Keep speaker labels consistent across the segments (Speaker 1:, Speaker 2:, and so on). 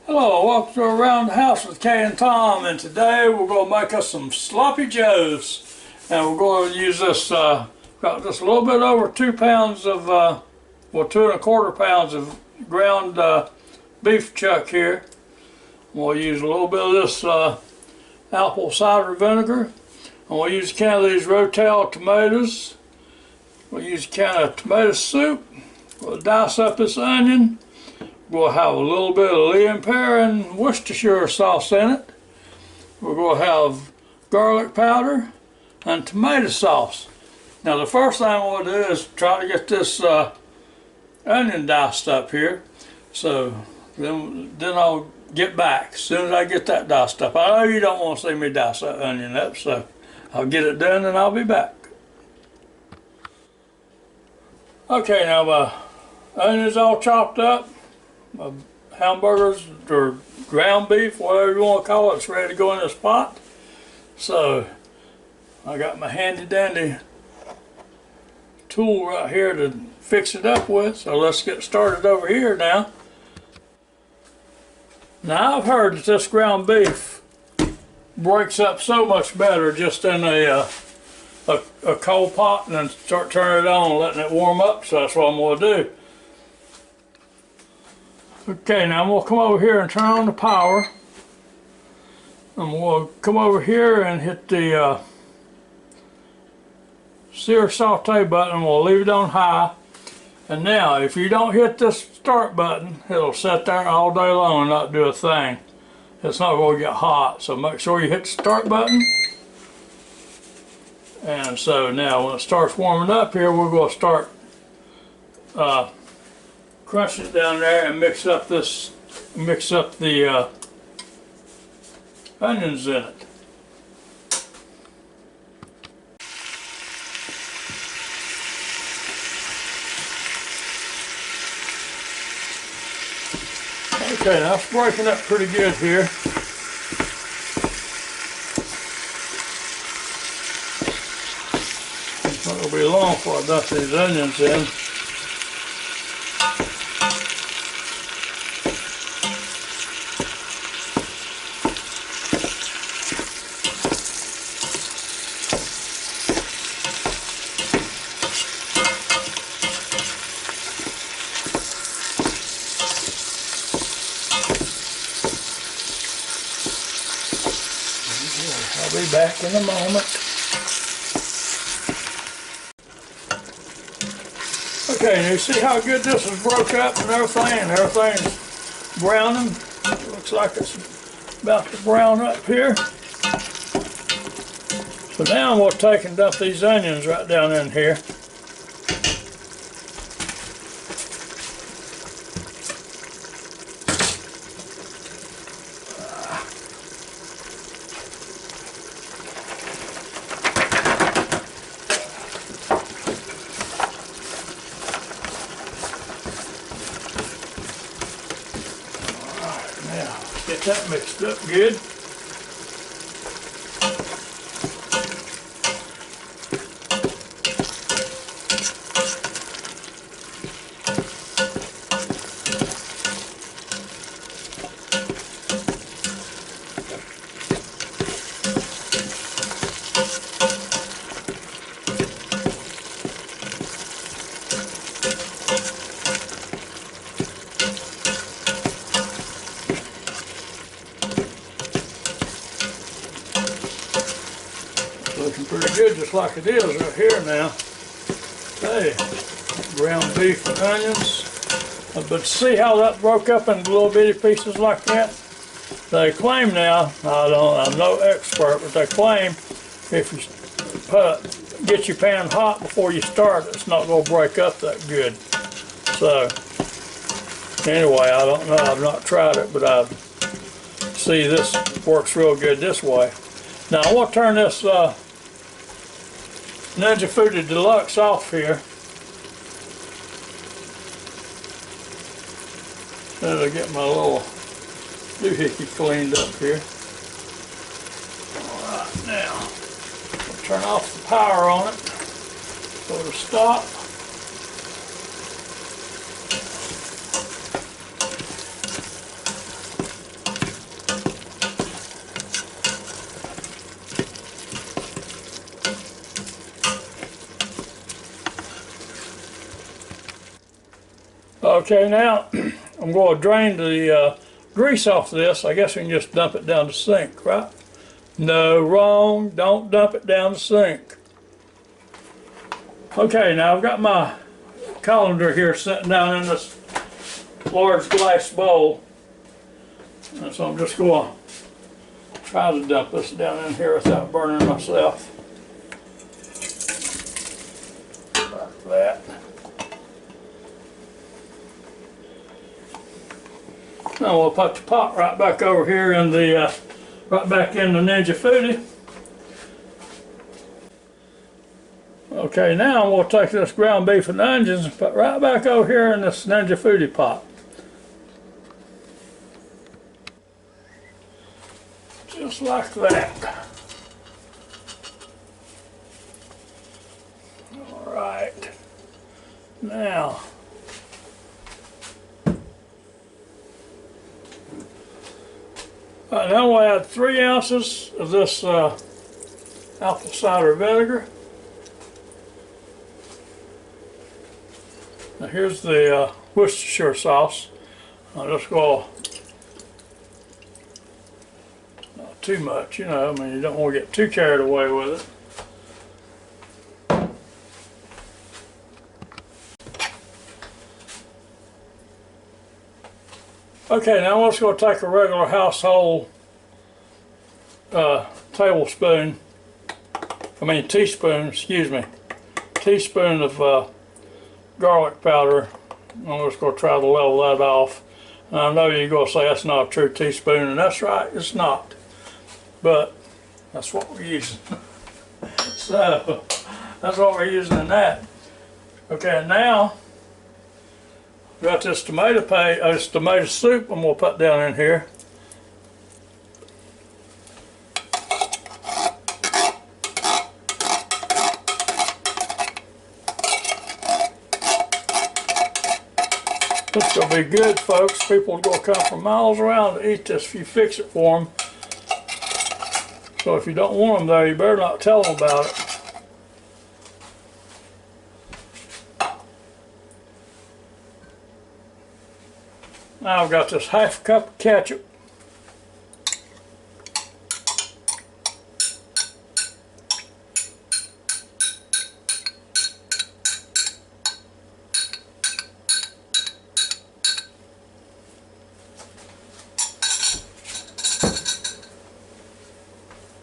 Speaker 1: Hello, welcome to Around the House with Kay and Tom, and today we're going to make us some sloppy joes. And we're going to use this, got just a little bit over 2 pounds of, well, 2¼ pounds of ground beef chuck here. We'll use a little bit of this apple cider vinegar. And we'll use a can of these Rotel tomatoes. We'll use a can of tomato soup. We'll dice up this onion. We'll have a little bit of Lea and pear and Worcestershire sauce in it. We're going to have garlic powder and tomato sauce. Now the first thing I want to do is try to get this onion diced up here. So then I'll get back as soon as I get that diced up. I know you don't want to see me dice that onion up, so I'll get it done and I'll be back. Okay, now my onion's all chopped up. My hamburgers or ground beef, whatever you want to call it, it's ready to go in this pot. So I got my handy dandy tool right here to fix it up with. So let's get started over here now. Now I've heard that this ground beef breaks up so much better just in a cold pot and then start turning it on and letting it warm up. So that's what I'm going to do. Okay, now I'm going to come over here and turn on the power. I'm going to come over here and hit the sear saute button. We'll leave it on high. And now, if you don't hit this start button, it'll sit there all day long and not do a thing. It's not going to get hot, so make sure you hit the start button. And so now when it starts warming up here, we're going to start crunch it down there and mix up the onions in it. Okay, now it's breaking up pretty good here. It's not going to be long before I dump these onions in. I'll be back in a moment. Okay, and you see how good this is broke up and everything's browning. It looks like it's about to brown up here. So now I'm going to take and dump these onions right down in here. Now, get that mixed up good. Looking pretty good just like it is right here now. Hey, ground beef and onions. But see how that broke up into little bitty pieces like that? They claim now, I'm no expert, but they claim if you get your pan hot before you start, it's not going to break up that good. So anyway, I don't know, I've not tried it, but I see this works real good this way. Now I want to turn this FOODi DELUXE off here. Then I'll get my little doohickey cleaned up here. Alright, now I'll turn off the power on it. Go to stop. Okay, now I'm going to drain the grease off this. I guess we can just dump it down the sink, right? No, wrong. Don't dump it down the sink. Okay, now I've got my colander here sitting down in this large glass bowl. And so I'm just going to try to dump this down in here without burning myself. Like that. Now we'll put the pot right back over here in the, right back in the Ninja FOODi. Okay, now we'll take this ground beef and onions and put right back over here in this Ninja FOODi pot. Just like that. All right. Now, now we'll add 3 ounces of this apple cider vinegar. Now here's the Worcestershire sauce. I'll just go, not too much, you know, I mean, you don't want to get too carried away with it. Okay, now I'm just going to take a regular household teaspoon, teaspoon of garlic powder. I'm just going to try to level that off. And I know you're going to say that's not a true teaspoon, and that's right, it's not. But that's what we're using. So, that's what we're using in that. Okay, now, we've got this tomato paste, this tomato soup I'm going to put down in here. This is going to be good, folks. People are going to come from miles around to eat this if you fix it for them. So if you don't want them there, you better not tell them about it. Now I've got this half a cup of ketchup.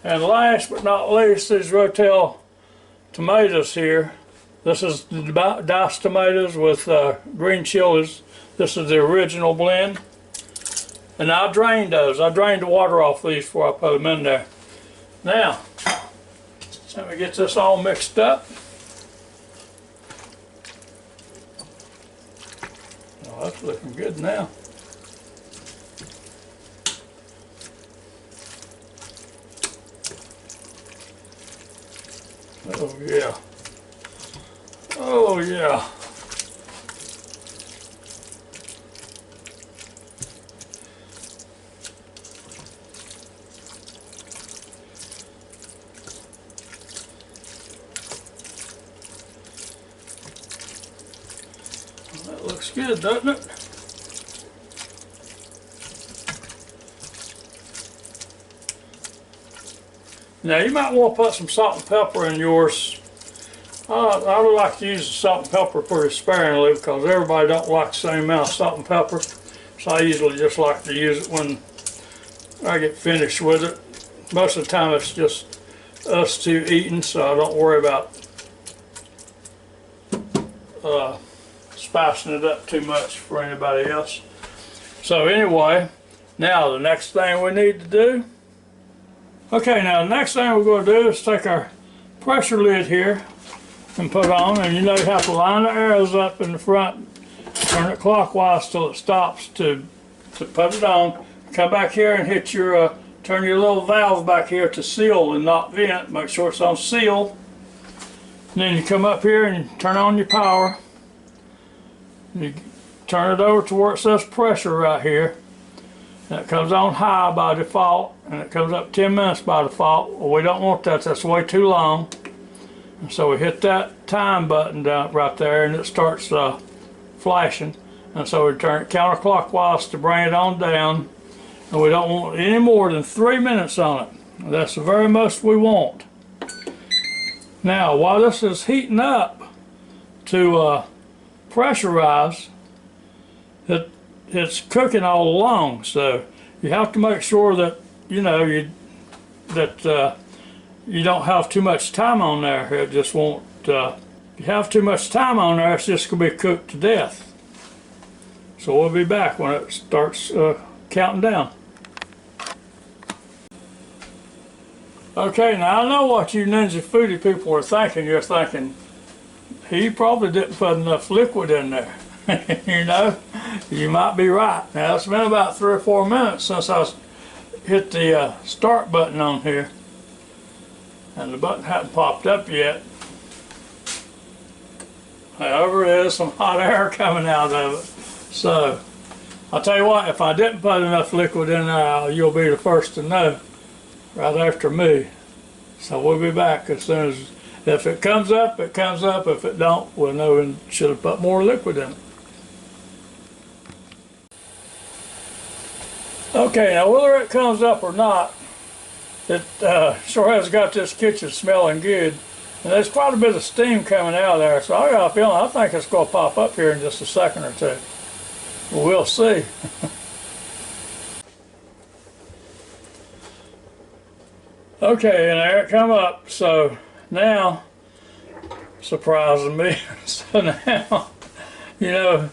Speaker 1: And last but not least, these Rotel tomatoes here. This is diced tomatoes with green chilies. This is the original blend. And I drained those. I drained the water off these before I put them in there. Now, let me get this all mixed up. Oh, that's looking good now. Oh yeah. Oh yeah. That looks good, doesn't it? Now you might want to put some salt and pepper in yours. I would like to use the salt and pepper pretty sparingly because everybody don't like the same amount of salt and pepper. So I usually just like to use it when I get finished with it. Most of the time it's just us two eating, so I don't worry about spicing it up too much for anybody else. So anyway, now the next thing we need to do. Okay, now the next thing we're going to do is take our pressure lid here and put on, and you know you have to line the arrows up in the front, turn it clockwise till it stops to put it on. Come back here and hit your, turn your little valve back here to seal and not vent. Make sure it's on seal. And then you come up here and you turn on your power. You turn it over to where it says pressure right here. And it comes on high by default, and it comes up 10 minutes by default. Well, we don't want that, that's way too long. And so we hit that time button down right there, and it starts flashing. And so we turn it counterclockwise to bring it on down. And we don't want any more than 3 minutes on it. That's the very most we want. Now, while this is heating up to pressurize, it's cooking all along. So you have to make sure that you don't have too much time on there. It just won't. If you have too much time on there, it's just gonna be cooked to death. So we'll be back when it starts counting down. Okay, now I know what you Ninja Foodie people are thinking. You're thinking, he probably didn't put enough liquid in there. You know, you might be right. Now it's been about 3 or 4 minutes since I hit the start button on here. And the button hadn't popped up yet. However, there's some hot air coming out of it. So, I'll tell you what, if I didn't put enough liquid in there, you'll be the first to know. Right after me. So we'll be back as soon as, if it comes up, it comes up. If it don't, we'll know we should have put more liquid in it. Okay, now whether it comes up or not, it sure has got this kitchen smelling good. And there's quite a bit of steam coming out of there, so I got a feeling, I think it's going to pop up here in just a second or two. We'll see. Okay, and there it come up. So now, surprising me. So now, you know,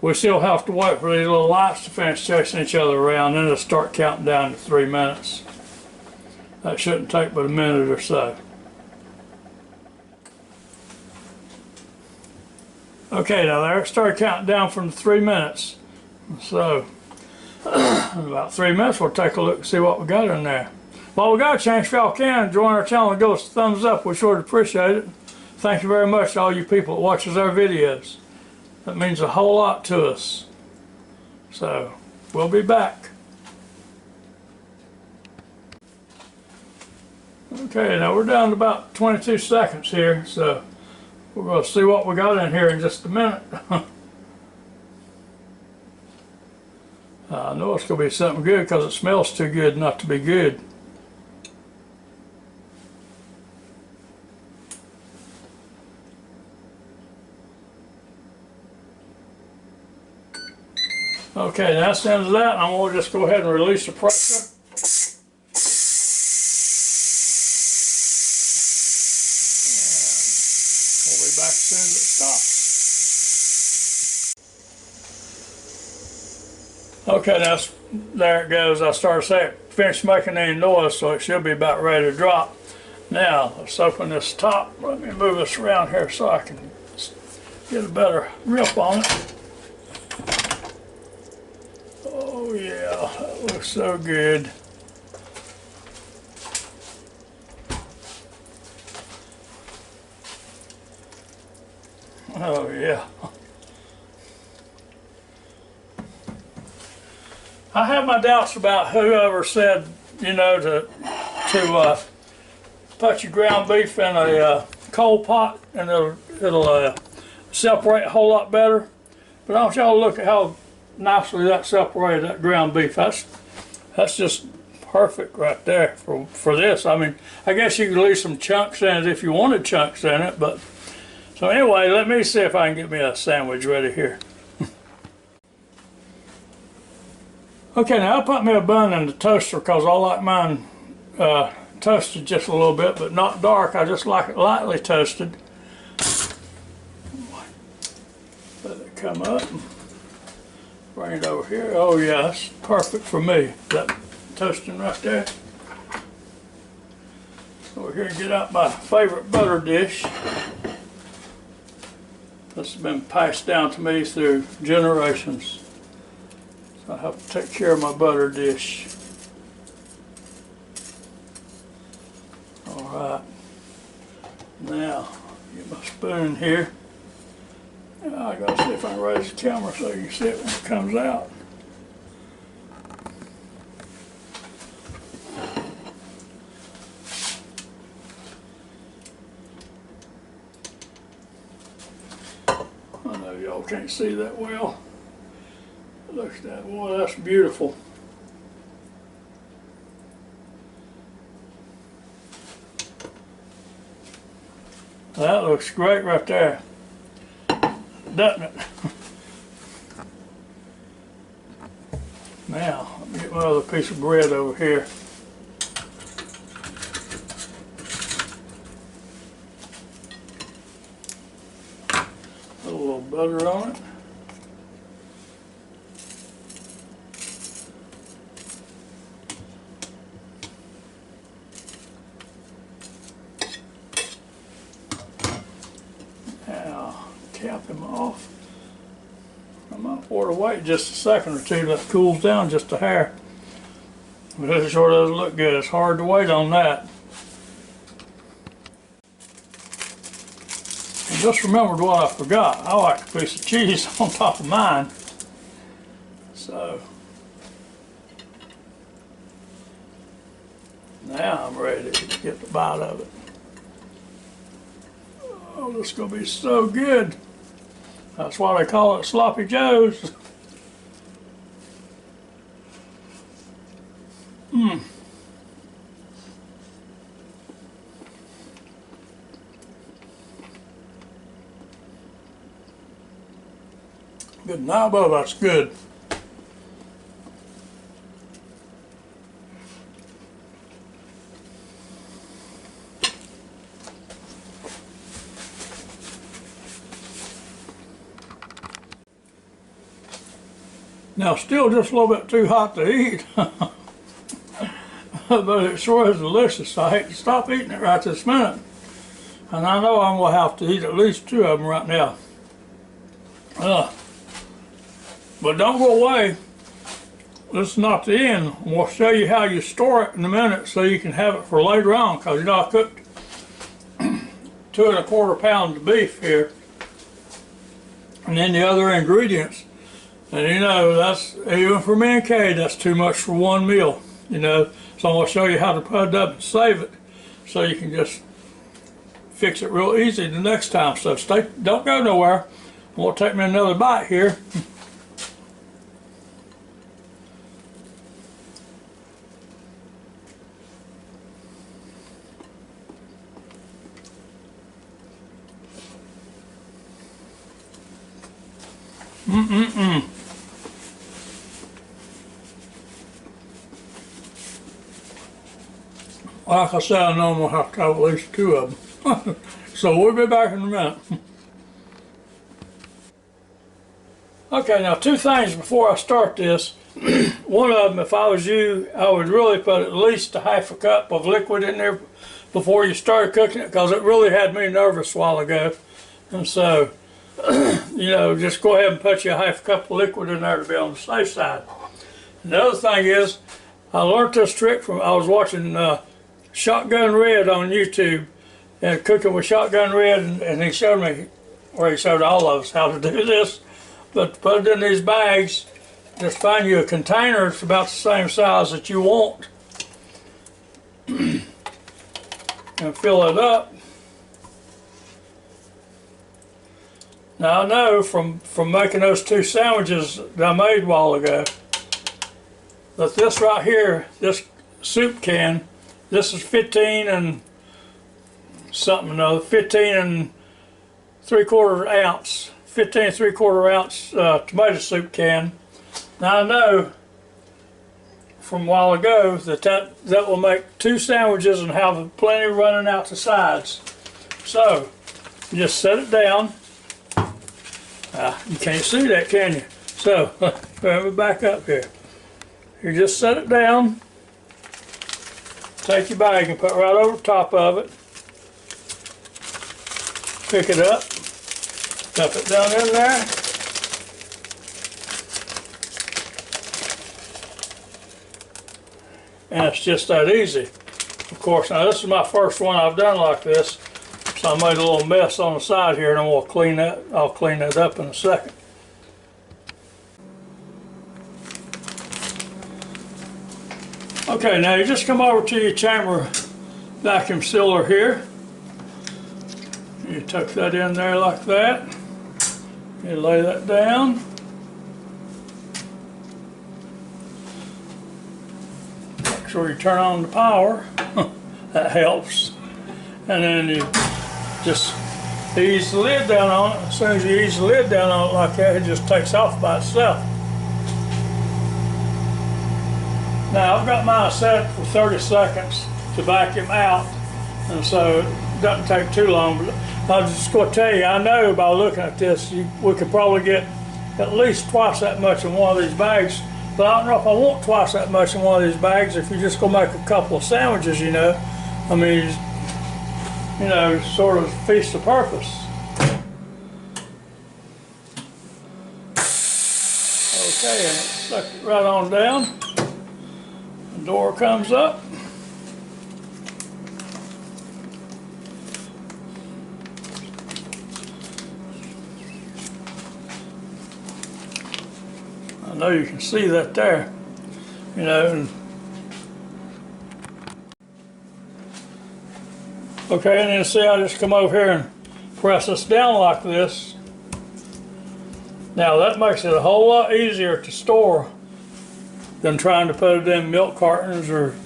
Speaker 1: we still have to wait for these little lights to finish chasing each other around, then it'll start counting down to 3 minutes. That shouldn't take but a minute or so. Okay, now there it started counting down from the 3 minutes. So, in about 3 minutes, we'll take a look and see what we got in there. While we got a chance, if y'all can, join our channel and give us a thumbs up. We sure appreciate it. Thank you very much to all you people that watches our videos. That means a whole lot to us. So, we'll be back. Okay, now we're down to about 22 seconds here, so we're going to see what we got in here in just a minute. I know it's going to be something good because it smells too good not to be good. Okay, that's the end of that. I'm going to just go ahead and release the pressure. And we'll be back as soon as it stops. Okay, there it goes. I started saying, finished making any noise, so it should be about ready to drop. Now, let's open this top. Let me move this around here so I can get a better grip on it. Oh yeah, that looks so good. Oh yeah. I have my doubts about whoever said, you know, to put your ground beef in a coal pot and it'll separate a whole lot better. But I want y'all to look at how nicely that separated that ground beef. That's just perfect right there for this. I mean, I guess you could leave some chunks in it if you wanted chunks in it, but so anyway, let me see if I can get me a sandwich ready here. Okay, now I put me a bun in the toaster because I like mine toasted just a little bit, but not dark. I just like it lightly toasted. Let it come up. Bring it over here. Oh yeah, that's perfect for me. That toasting right there. Over here and get out my favorite butter dish. This has been passed down to me through generations. So I have to take care of my butter dish. Alright. Now, get my spoon here. I gotta see if I can raise the camera so you can see it when it comes out. y'all can't see that well. Look at that, boy, that's beautiful. That looks great right there, doesn't it? Now, let me get my other piece of bread over here. Put a little butter on it. Now, cap him off. I might want to wait just a second or two that cools down just a hair. But it sure does look good. It's hard to wait on that. I just remembered what I forgot. I like a piece of cheese on top of mine. So now I'm ready to get the bite of it. Oh, this is going to be so good. That's why they call it Sloppy Joe's. Good now, Bubba, that's good. Now, still just a little bit too hot to eat, but it sure is delicious. I hate to stop eating it right this minute. And I know I'm going to have to eat at least 2 of them right now. But don't go away. This is not the end. We'll show you how you store it in a minute so you can have it for later on. Because, you know, I cooked 2 1/4 pounds of beef here. And then the other ingredients. And you know, that's, even for me and Kay, that's too much for one meal, you know. So I'm going to show you how to put it up and save it so you can just fix it real easy the next time. So don't go nowhere. I'm going to take me another bite here. Like I said, I know I'm going to have to have at least 2 of them. So we'll be back in a minute. Okay, now 2 things before I start this. One of them, if I was you, I would really put at least a 1/2 cup of liquid in there before you started cooking it, because it really had me nervous a while ago. And so, you know, just go ahead and put you a 1/2 cup of liquid in there to be on the safe side. And the other thing is, I learned this trick from, I was watching Shotgun Red on YouTube, and cooking with Shotgun Red, and he showed me, or he showed all of us how to do this. But put it in these bags, just find you a container that's about the same size that you want, and fill it up. Now I know from making those 2 sandwiches that I made a while ago, that this right here, this soup can, this is 15 and something another, 15 3/4 ounce, 15 3/4 ounce tomato soup can. Now I know from a while ago that will make 2 sandwiches and have plenty running out the sides. So you just set it down. You can't see that, can you? So let me back up here. You just set it down. Take your bag and put it right over the top of it. Pick it up. Stuff it down in there. And it's just that easy. Of course, now this is my first one I've done like this. So I made a little mess on the side here, and I'll clean that up in a second. Okay, now you just come over to your chamber vacuum sealer here. You tuck that in there like that. You lay that down. Make sure you turn on the power. That helps. And then you just ease the lid down on it. As soon as you ease the lid down on it like that, it just takes off by itself. Now I've got mine set for 30 seconds to vacuum out, and so it doesn't take too long. But I was just going to tell you, I know by looking at this, we could probably get at least twice that much in one of these bags. But I don't know if I want twice that much in one of these bags if you're just going to make a couple of sandwiches, you know. I mean, you know, sort of feast the purpose. Okay, and suck it right on down. The door comes up. I know you can see that there, you know. And okay, and then see, I just come over here and press this down like this. Now that makes it a whole lot easier to store than trying to put it in milk cartons or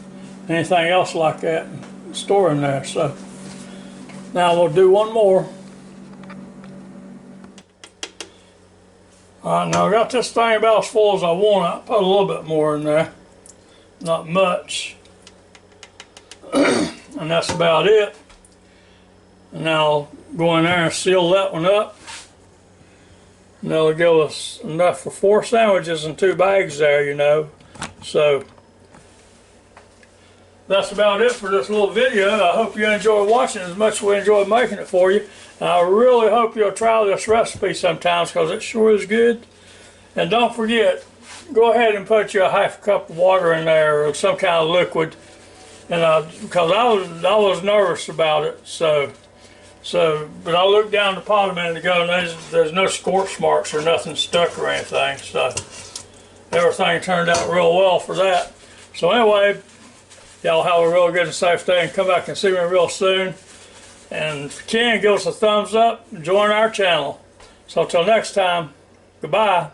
Speaker 1: anything else like that and store in there. So now we'll do one more. All right, now I got this thing about as full as I want. I'll put a little bit more in there, not much. And that's about it. And now I'll go in there and seal that one up. And that'll give us enough for 4 sandwiches and 2 bags there, you know. So that's about it for this little video. I hope you enjoy watching as much as we enjoy making it for you. And I really hope you'll try this recipe sometimes, because it sure is good. And don't forget, go ahead and put you a half cup of water in there or some kind of liquid. And because I was nervous about it, but I looked down the pot a minute ago and there's no scorch marks or nothing stuck or anything. So everything turned out real well for that. So anyway, y'all have a real good and safe day, and come back and see me real soon. And if you can, give us a thumbs up and join our channel. So until next time, goodbye.